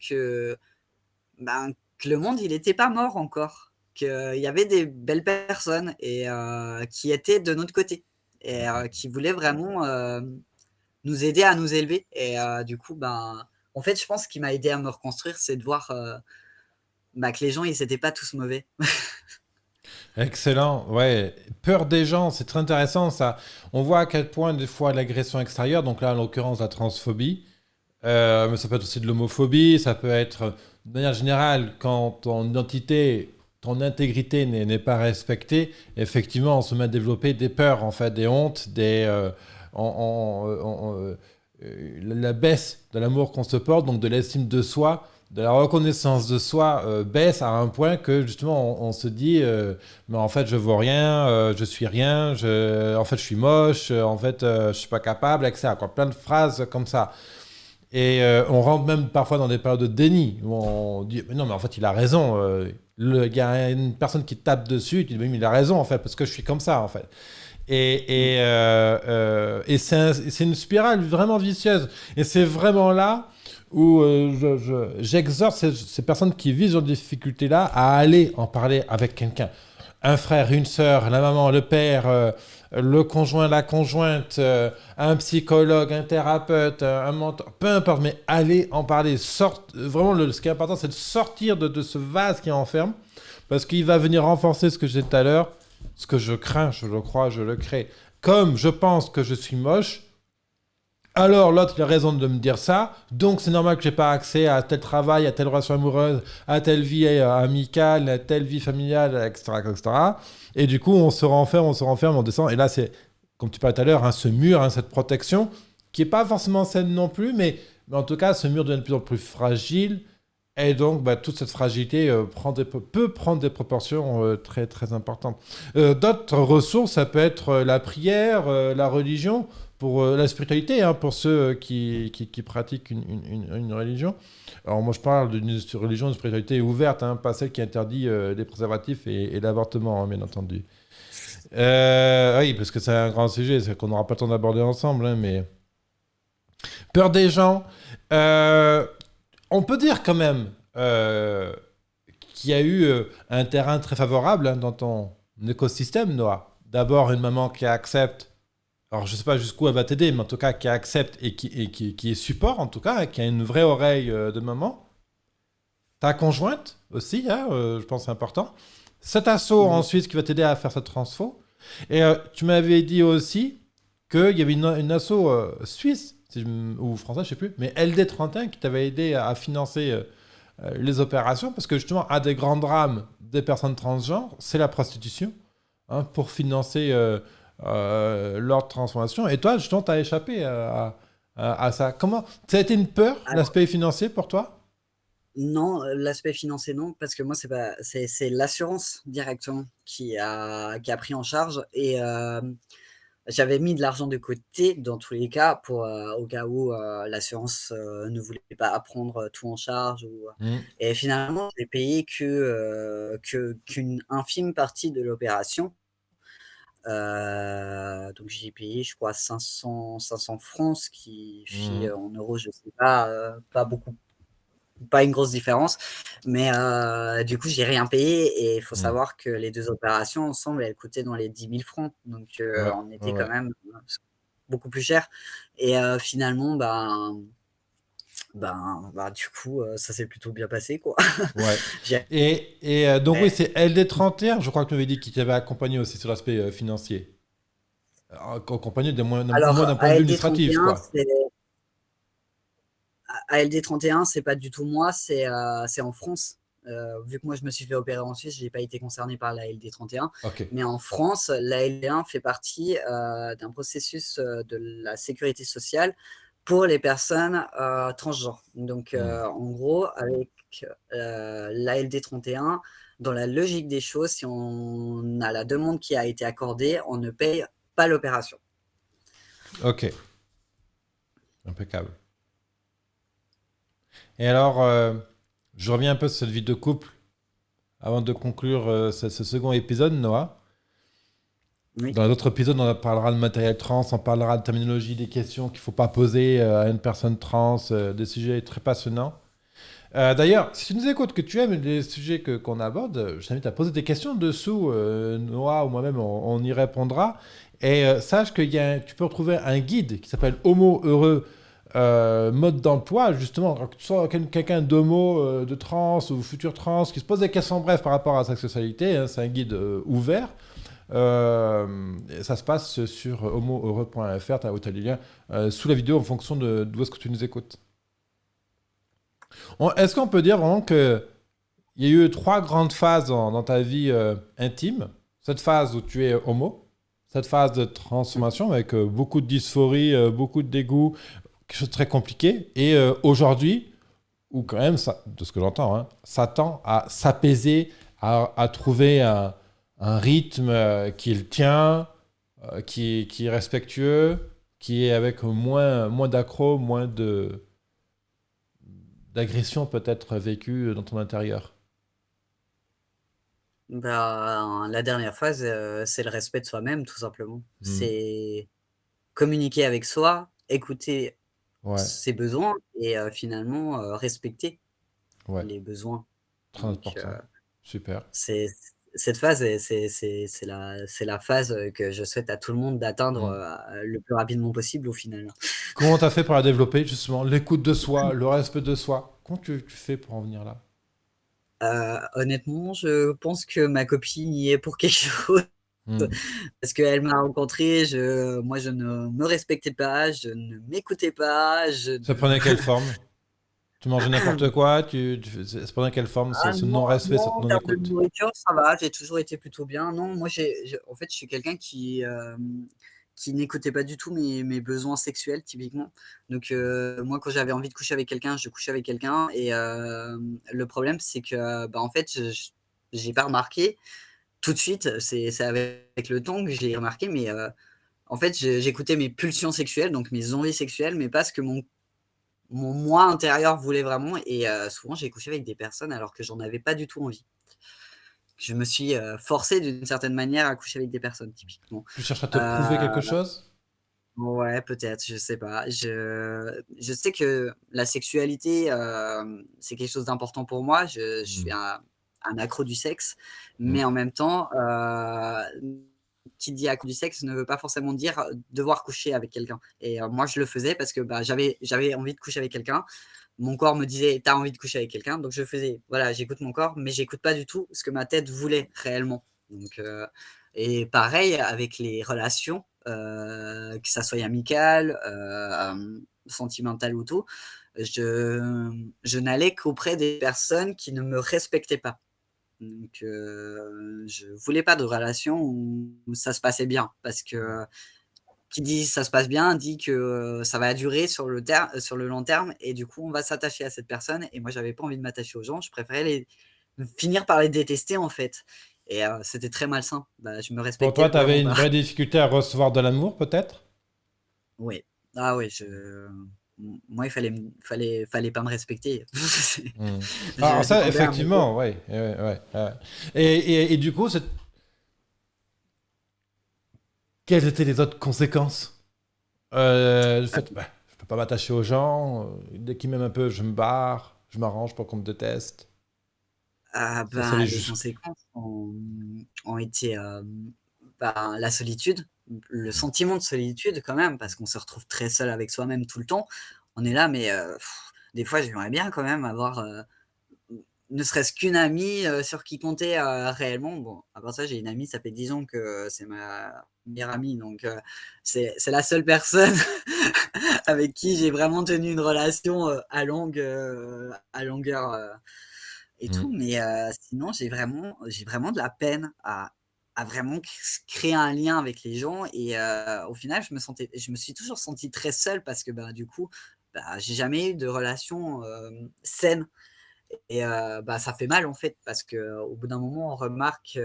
ben, que le monde, il n'était pas mort encore, qu'il y avait des belles personnes et qui étaient de notre côté et qui voulaient vraiment nous aider à nous élever. Et du coup, ben, en fait, je pense ce qui m'a aidé à me reconstruire, c'est de voir bah, que les gens, ils n'étaient pas tous mauvais. Excellent, ouais. Peur des gens, c'est très intéressant ça. On voit à quel point des fois l'agression extérieure, donc là en l'occurrence la transphobie, mais ça peut être aussi de l'homophobie, ça peut être de manière générale quand ton identité, ton intégrité n'est pas respectée, effectivement on se met à développer des peurs, en fait, des hontes, la baisse de l'amour qu'on se porte, donc de l'estime de soi, de la reconnaissance de soi baisse à un point que justement on se dit mais en fait je vaux rien, je suis rien, en fait je suis moche, en fait je suis pas capable, etc. Quoi. Plein de phrases comme ça. Et on rentre même parfois dans des périodes de déni où on dit mais non mais en fait il a raison. Il y a une personne qui tape dessus, tu dis mais il a raison en fait parce que je suis comme ça en fait. Et c'est une spirale vraiment vicieuse. Et c'est vraiment là où j'exhorte ces personnes qui vivent dans des difficultés-là à aller en parler avec quelqu'un. Un frère, une sœur, la maman, le père, le conjoint, la conjointe, un psychologue, un thérapeute, un mentor, peu importe, mais aller en parler. Vraiment, ce qui est important, c'est de sortir de ce vase qui enferme, parce qu'il va venir renforcer ce que j'ai dit tout à l'heure, ce que je crains, je le crois, je le crée. Comme je pense que je suis moche, alors l'autre il a raison de me dire ça, donc c'est normal que j'ai pas accès à tel travail, à telle relation amoureuse, à telle vie amicale, à telle vie familiale, etc., etc. Et du coup on se renferme, on descend. Et là c'est, comme tu parlais tout à l'heure, hein, ce mur, hein, cette protection, qui est pas forcément saine non plus, mais en tout cas ce mur devient de plus en plus fragile. Et donc, bah, toute cette fragilité peut prendre des proportions très, très importantes. D'autres ressources, ça peut être la prière, la religion, pour la spiritualité, hein, pour ceux qui pratiquent une religion. Alors moi, je parle d'une religion, d'une spiritualité ouverte, hein, pas celle qui interdit les préservatifs et l'avortement, hein, bien entendu. Oui, parce que c'est un grand sujet, c'est qu'on n'aura pas le temps d'aborder ensemble, hein, mais... Peur des gens. Euh, on peut dire quand même qu'il y a eu un terrain très favorable hein, dans ton écosystème, Noah. D'abord, une maman qui accepte, alors je ne sais pas jusqu'où elle va t'aider, mais en tout cas qui accepte qui est support, en tout cas, hein, qui a une vraie oreille de maman. Ta conjointe aussi, hein, je pense que c'est important. Cet asso Mhm. ensuite qui va t'aider à faire cette transfo. Et tu m'avais dit aussi qu'il y avait une asso suisse, ou française, je ne sais plus, mais LD31 qui t'avait aidé à financer les opérations, parce que justement, un des grands drames des personnes transgenres, c'est la prostitution, hein, pour financer leur transformation. Et toi, justement, tu as échappé à ça. Comment ça a été une peur, Alors, l'aspect financier pour toi? non, l'aspect financier, non, parce que moi, c'est pas, c'est l'assurance directement qui a pris en charge. Et j'avais mis de l'argent de côté dans tous les cas pour, au cas où, l'assurance, ne voulait pas prendre tout en charge Mm. et finalement, j'ai payé qu'une infime partie de l'opération. Donc j'ai payé, je crois 500 francs, ce qui fait, Mm. en euros, je sais pas, pas beaucoup, pas une grosse différence, mais du coup, j'ai rien payé et il faut Mm. savoir que les 2 opérations ensemble, elles coûtaient dans les 10 000 francs, donc Ouais, on ouais, était quand ouais. même beaucoup plus cher. Et finalement, ben, du coup, ça s'est plutôt bien passé, quoi. Ouais. J'ai Et donc oui, c'est LD31, je crois que tu m'avais dit, qui t'avait accompagné aussi sur l'aspect financier. Accompagné au moins alors d'un point de vue ALD illustratif, 31, quoi. ALD 31, c'est pas du tout moi, c'est en France. Vu que moi je me suis fait opérer en Suisse, j'ai pas été concerné par la LD 31. Ok. Mais en France, la LD1 fait partie d'un processus de la sécurité sociale pour les personnes transgenres. Donc Mm. en gros, avec la LD 31, dans la logique des choses, si on a la demande qui a été accordée, on ne paye pas l'opération. Ok, impeccable. Et alors, je reviens un peu sur cette vie de couple avant de conclure ce second épisode, Noah. Oui. Dans l'autre épisode, on parlera de matériel trans, on parlera de terminologie, des questions qu'il ne faut pas poser à une personne trans, des sujets très passionnants. D'ailleurs, si tu nous écoutes, que tu aimes les sujets qu'on aborde, je t'invite à poser des questions dessous. Noah ou moi-même, on y répondra. Et sache tu peux retrouver un guide qui s'appelle Homo Heureux mode d'emploi, justement, quand tu sens quelqu'un d'homo, de trans ou futur trans qui se pose des questions bref par rapport à sa sexualité, hein, c'est un guide ouvert. Et ça se passe sur homoheureux.fr, tu as les liens sous la vidéo en fonction d'où est-ce que tu nous écoutes. Est-ce qu'on peut dire vraiment qu'il y a eu trois grandes phases dans ta vie intime? Cette phase où tu es homo, cette phase de transformation avec beaucoup de dysphorie, beaucoup de dégoût, quelque chose de très compliqué, et aujourd'hui, où quand même, ça, de ce que j'entends, hein, ça tend à s'apaiser, à trouver un rythme qui le tient, qui est respectueux, qui est avec moins d'accro, moins d'agression peut-être vécue dans ton intérieur. Ben, la dernière phase, c'est le respect de soi-même, tout simplement. Hmm. C'est communiquer avec soi, écouter Ouais, ses besoins et finalement, respecter ouais, les besoins. très Donc important. Super. c'est cette phase et c'est la phase, que je souhaite à tout le monde d'atteindre, Hmm. le plus rapidement possible au final. Comment tu as fait pour la développer, justement? L'écoute de soi, le respect de soi. Comment tu fais pour en venir là? Honnêtement, je pense que ma copine y est pour quelque chose Hmm. parce qu'elle m'a rencontré, moi je ne me respectais pas, je ne m'écoutais pas, je Ça ne prenait quelle forme? Tu mangeais n'importe quoi? Ça prenait quelle forme, ah ce non, non-respect, non, cette en termes de non-écoute? nourriture, ça va, j'ai toujours été plutôt bien. Non, moi en fait, je suis quelqu'un qui n'écoutait pas du tout mes besoins sexuels typiquement. Donc moi quand j'avais envie de coucher avec quelqu'un, je couchais avec quelqu'un et le problème c'est que, bah, en fait, je j'ai pas remarqué tout de suite, c'est avec le temps que je l'ai remarqué, mais en fait, j'écoutais mes pulsions sexuelles, donc mes envies sexuelles, mais pas ce que mon moi intérieur voulait vraiment et souvent j'ai couché avec des personnes alors que j'en avais pas du tout envie. Je me suis, forcé d'une certaine manière à coucher avec des personnes typiquement. Tu cherches à te prouver quelque Heu, chose? ouais peut-être, je sais pas. Je sais que la sexualité, c'est quelque chose d'important pour moi. Je Hmm. suis un accro du sexe, Hmm. mais en même temps, qui dit accro du sexe ne veut pas forcément dire, devoir coucher avec quelqu'un et moi je le faisais parce que, bah, j'avais envie de coucher avec quelqu'un. Mon corps me disait: «Tu as envie de coucher avec quelqu'un», donc je faisais voilà, j'écoute mon corps, mais j'écoute pas du tout ce que ma tête voulait réellement. Donc et pareil avec les relations, que ça soit amicales, sentimentales ou tout, je n'allais qu'auprès des personnes qui ne me respectaient pas. Donc je voulais pas de relation où ça se passait bien parce que qui dit ça se passe bien, dit que, ça va durer sur le long terme et du coup, on va s'attacher à cette personne et moi, j'avais pas envie de m'attacher aux gens, je préférais finir par les détester, en fait et c'était très malsain. Bah, je me Pour respectais toi, tu avais vraiment une pas. vraie difficulté à recevoir de l'amour, peut-être? Oui. Ah oui, moi, il fallait pas me respecter. Hmm. Alors Je ça, dépendais à mon corps. effectivement, ouais, ouais, ouais, ouais. Et du coup, quelles étaient les autres conséquences? Le fait, bah, je peux pas m'attacher aux gens, dès qu'ils m'aiment un peu, je me barre, je m'arrange pour qu'on me déteste. Ah Ça allait bah, les jusqu'où? conséquences ont été, bah, la solitude, le sentiment de solitude quand même, parce qu'on se retrouve très seul avec soi-même tout le temps. On est là, mais des fois, j'aimerais bien quand même avoir, ne serait-ce qu'une amie, sur qui compter, réellement. Bon, à part ça, j'ai une amie, ça fait 10 ans que c'est ma meilleure amie, donc c'est la seule personne avec qui j'ai vraiment tenu une relation, à longueur, et Hmm. tout, mais sinon j'ai vraiment de la peine à vraiment créer un lien avec les gens et au final, je me suis toujours sentie très seule parce que, bah, du coup, bah, j'ai jamais eu de relation, saine et bah, ça fait mal, en fait, parce qu'au bout d'un moment, on remarque,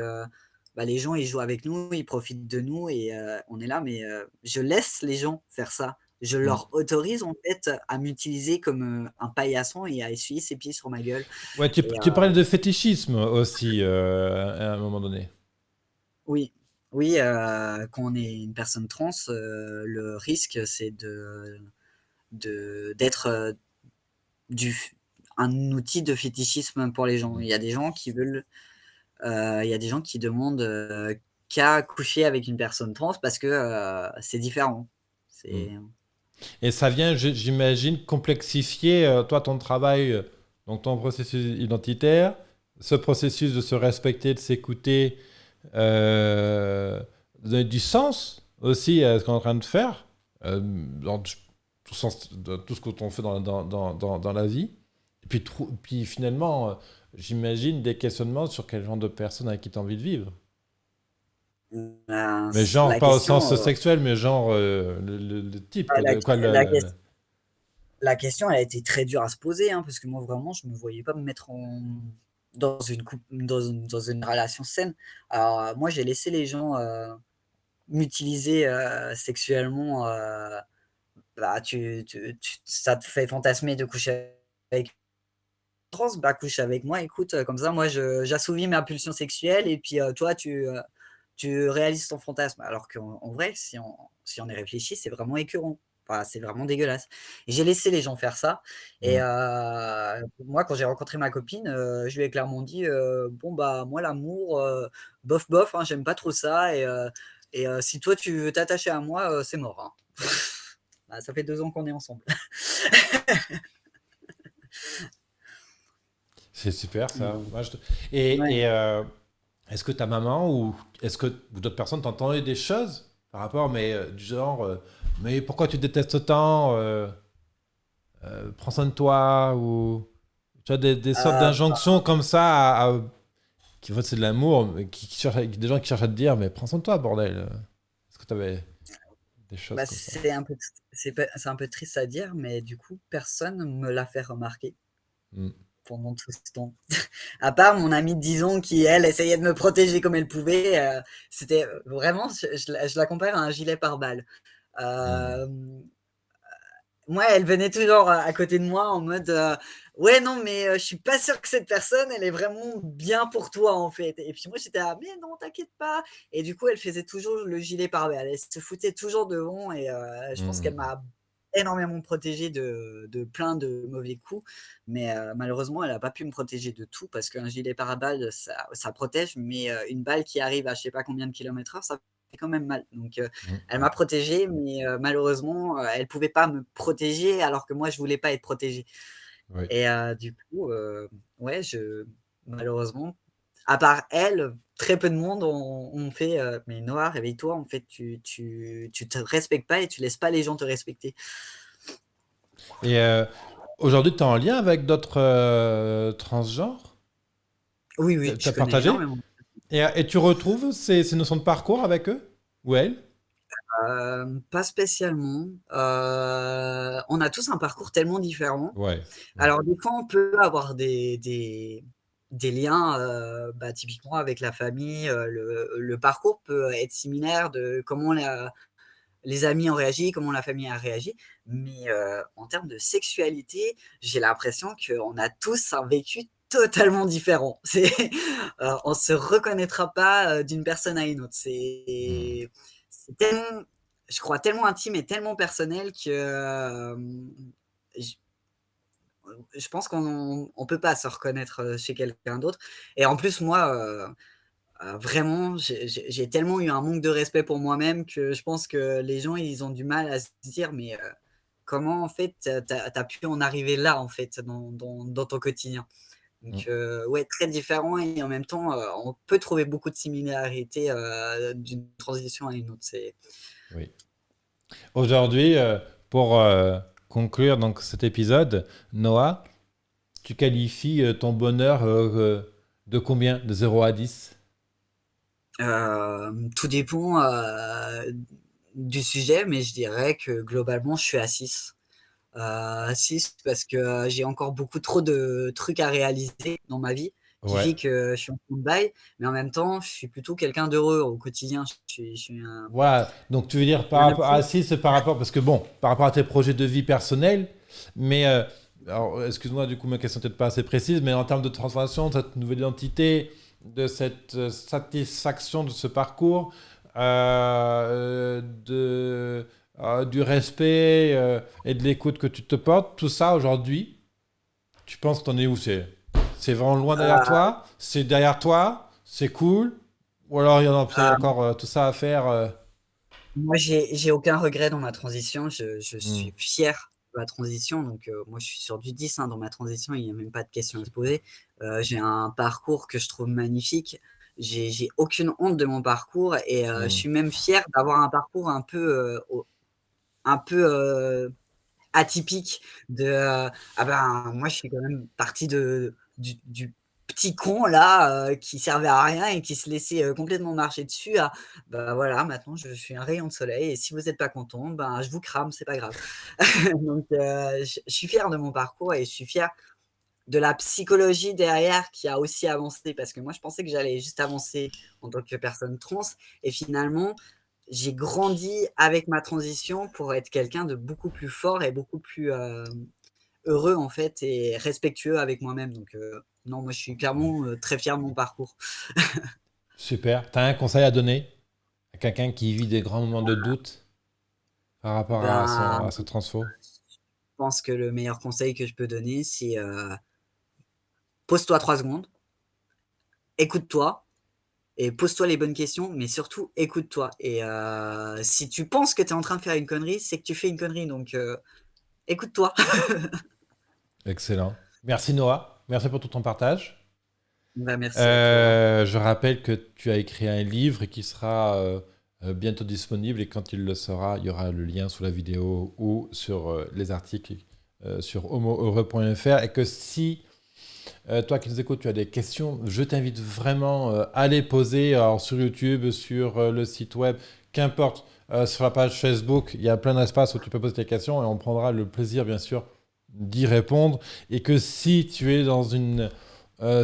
bah, les gens, ils jouent avec nous, ils profitent de nous et on est là, mais je laisse les gens faire ça. Je Mm. leur autorise, en fait, à m'utiliser comme, un paillasson et à essuyer ses pieds sur ma gueule Ouais, et tu parlais de fétichisme aussi à un moment donné. oui, oui, quand on est une personne trans, le risque, c'est d'être, du un outil de fétichisme pour les gens. Mm. Il y a des gens qui veulent, il y a des gens qui demandent, qu'à coucher avec une personne trans parce que, c'est différent. Mm. C'est Et ça vient, j'imagine, complexifier toi ton travail, donc ton processus identitaire, ce processus de se respecter, de s'écouter, euh, de donner du sens aussi à ce qu'on est en train de faire, dans tout, dans tout ce qu'on fait dans la vie. Et puis, puis finalement, j'imagine des questionnements sur quel genre de personne avec qui tu as envie de vivre. ben, Mais genre, la pas au question, sens sexuel, mais genre le type, quoi. la Quoi, la ques la question, elle a été très dure à se poser, hein, parce que moi, vraiment, je me voyais pas me mettre dans une relation saine. Alors, moi, j'ai laissé les gens, m'utiliser, sexuellement, bah, ça te fait fantasmer de coucher avec une trans, bah, couche avec moi, écoute, comme ça, moi, j'assouvis ma pulsion sexuelle et puis, toi, tu réalises ton fantasme. Alors qu'en vrai, si on y réfléchit, c'est vraiment écœurant. Enfin, c'est vraiment dégueulasse. Et j'ai laissé les gens faire ça et mm. moi, quand j'ai rencontré ma copine, je lui ai clairement dit, «Bon, bah, moi, l'amour, bof, bof, hein, j'aime pas trop ça et si toi, tu veux t'attacher à moi, c'est mort, hein». Bah, ça fait 2 ans qu'on est ensemble. C'est super ça. Mmh. Moi, Ouais. et est-ce que ta maman ou est-ce que ou d'autres personnes t'entendaient des choses par rapport, mais du genre, mais pourquoi tu détestes autant prends soin de toi ou tu vois des sortes Heu, d'injonctions comme ça qui en fait c'est de l'amour, mais qui cherchent, des gens qui cherchent à te dire mais prends soin de toi bordel. Est-ce que tu avais des choses bah, comme ça? c'est un peu triste à dire, mais du coup, personne me l'a fait remarquer Mm. pendant tout ce temps. À part mon amie de 10 ans qui, elle, essayait de me protéger comme elle pouvait, c'était, vraiment, je la compare à un gilet pare-balles. Mm. Hem, Moi, elle venait toujours à côté de moi en mode, «Ouais, non, mais je suis pas sûre que cette personne, elle est vraiment bien pour toi, en fait» et puis moi, j'étais là: «Mais non, t'inquiète pas» et du coup, elle faisait toujours le gilet pare-balles. Elle se foutait toujours devant et je pense qu'elle Mm. m'a énormément protégé de plein de mauvais coups, mais malheureusement, elle a pas pu me protéger de tout parce qu'un gilet pare-balles, ça protège, mais une balle qui arrive à je sais pas combien de kilomètres heure, ça fait quand même mal, donc Mm. elle Mm. m'a protégé, mais malheureusement, elle pouvait pas me protéger alors que moi je voulais pas être protégé Oui. et du coup, ouais, malheureusement, à part elle, très peu de monde ont fait, «Mais Noah, réveille-toi, en fait, tu te respectes pas et tu laisses pas les gens te respecter». Et aujourd'hui, tu es en lien avec d'autres transgenres? Oui, oui, Tu je as connais partagé? énormément. Et tu retrouves ces notions de parcours avec eux? Ou elles? Pas spécialement, on a tous un parcours tellement différent. Ouais. Ouais. Alors des fois, on peut avoir des liens, bah, typiquement avec la famille, le parcours peut être similaire de comment les amis ont réagi, comment la famille a réagi. Mais, en termes de sexualité, j'ai l'impression qu'on a tous un vécu totalement différent. On se reconnaîtra pas, d'une personne à une autre. Hmm. C'est tellement je crois tellement intime et tellement personnel que, j je pense qu'on peut pas se reconnaître, chez quelqu'un d'autre et en plus moi, vraiment j'ai tellement eu un manque de respect pour moi-même que je pense que les gens ils ont du mal à se dire: «Mais, comment en fait tu as pu en arriver là en fait dans ton quotidien?» Hmm. Donc, ouais, très différent et en même temps, on peut trouver beaucoup de similarités, d'une transition à une autre. Oui. Aujourd'hui, pour conclure donc cet épisode, Noah, tu qualifies ton bonheur de combien? De 0 à 10? Tout dépend, du sujet, mais je dirais que globalement, je suis à 6. 6 parce que j'ai encore beaucoup trop de trucs à réaliser dans ma vie qui Ouais. fait que je suis en stand-by, mais en même temps, je suis plutôt quelqu'un d'heureux au quotidien. Je suis Voilà, donc tu veux dire par un rapport à adulte. 6, c'est par rapport, parce que bon, par rapport à tes projets de vie personnels, mais, alors excuse-moi, du coup ma question n'est peut-être pas assez précise, mais en termes de transformation, de cette nouvelle identité, de cette satisfaction de ce parcours, du respect et de l'écoute que tu te portes, tout ça aujourd'hui, tu penses que t'en es où? C'est vraiment loin derrière Euh, toi? C'est derrière toi? C'est cool? Ou alors il y en a peut-être euh, encore tout ça à faire Moi, j'ai aucun regret dans ma transition. Je hmm. suis fier de la transition. Donc, moi, je suis sur du 10 hein, dans ma transition. Il n'y a même pas de question à se poser. J'ai un parcours que je trouve magnifique. J'ai aucune honte de mon parcours et je Hmm. suis même fier d'avoir un parcours un peu atypique ah ben moi je suis quand même parti du petit con là qui servait à rien et qui se laissait complètement marcher dessus à bah voilà maintenant je suis un rayon de soleil et si vous n'êtes pas content ben je vous crame c'est pas grave. Donc je suis fier de mon parcours et je suis fier de la psychologie derrière qui a aussi avancé parce que moi je pensais que j'allais juste avancer en tant que personne trans et finalement j'ai grandi avec ma transition pour être quelqu'un de beaucoup plus fort et beaucoup plus, heureux en fait et respectueux avec moi-même donc non, moi je suis clairement, très fier de mon parcours. Super. T'as un conseil à donner à quelqu'un qui vit des grands moments de doute par rapport à Ben, ce transfo? je pense que le meilleur conseil que je peux donner, c'est, pose-toi 3 secondes, écoute-toi et pose-toi les bonnes questions, mais surtout écoute-toi et si tu penses que tu es en train de faire une connerie, c'est que tu fais une connerie donc écoute-toi. Excellent. Merci Noah. Merci pour tout ton partage. Bah, merci à toi. Je rappelle que tu as écrit un livre qui sera bientôt disponible et quand il le sera, il y aura le lien sous la vidéo ou sur les articles sur homoheureux.fr et que si toi qui nous écoutes, tu as des questions, je t'invite vraiment à les poser alors, sur YouTube, sur le site web, qu'importe, sur la page Facebook, il y a plein d'espaces où tu peux poser tes questions et on prendra le plaisir, bien sûr, d'y répondre. Et que si tu es dans une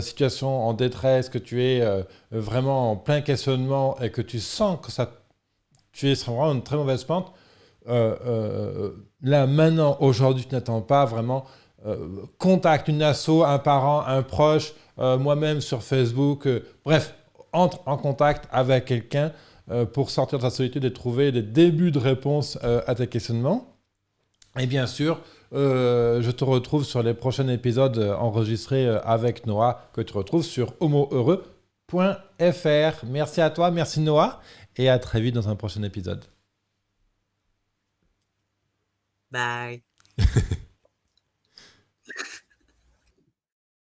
situation en détresse, que tu es vraiment en plein questionnement et que tu sens que tu es sur vraiment une très mauvaise pente, là, maintenant, aujourd'hui, tu n'attends pas vraiment. Contacte une asso, un parent, un proche, moi-même sur Facebook. Bref, entre en contact avec quelqu'un pour sortir de ta solitude et trouver des débuts de réponse à tes questionnements. Et bien sûr, je te retrouve sur les prochains épisodes enregistrés avec Noah que tu retrouves sur homoheureux.fr. Merci à toi, merci Noah, et à très vite dans un prochain épisode. Bye.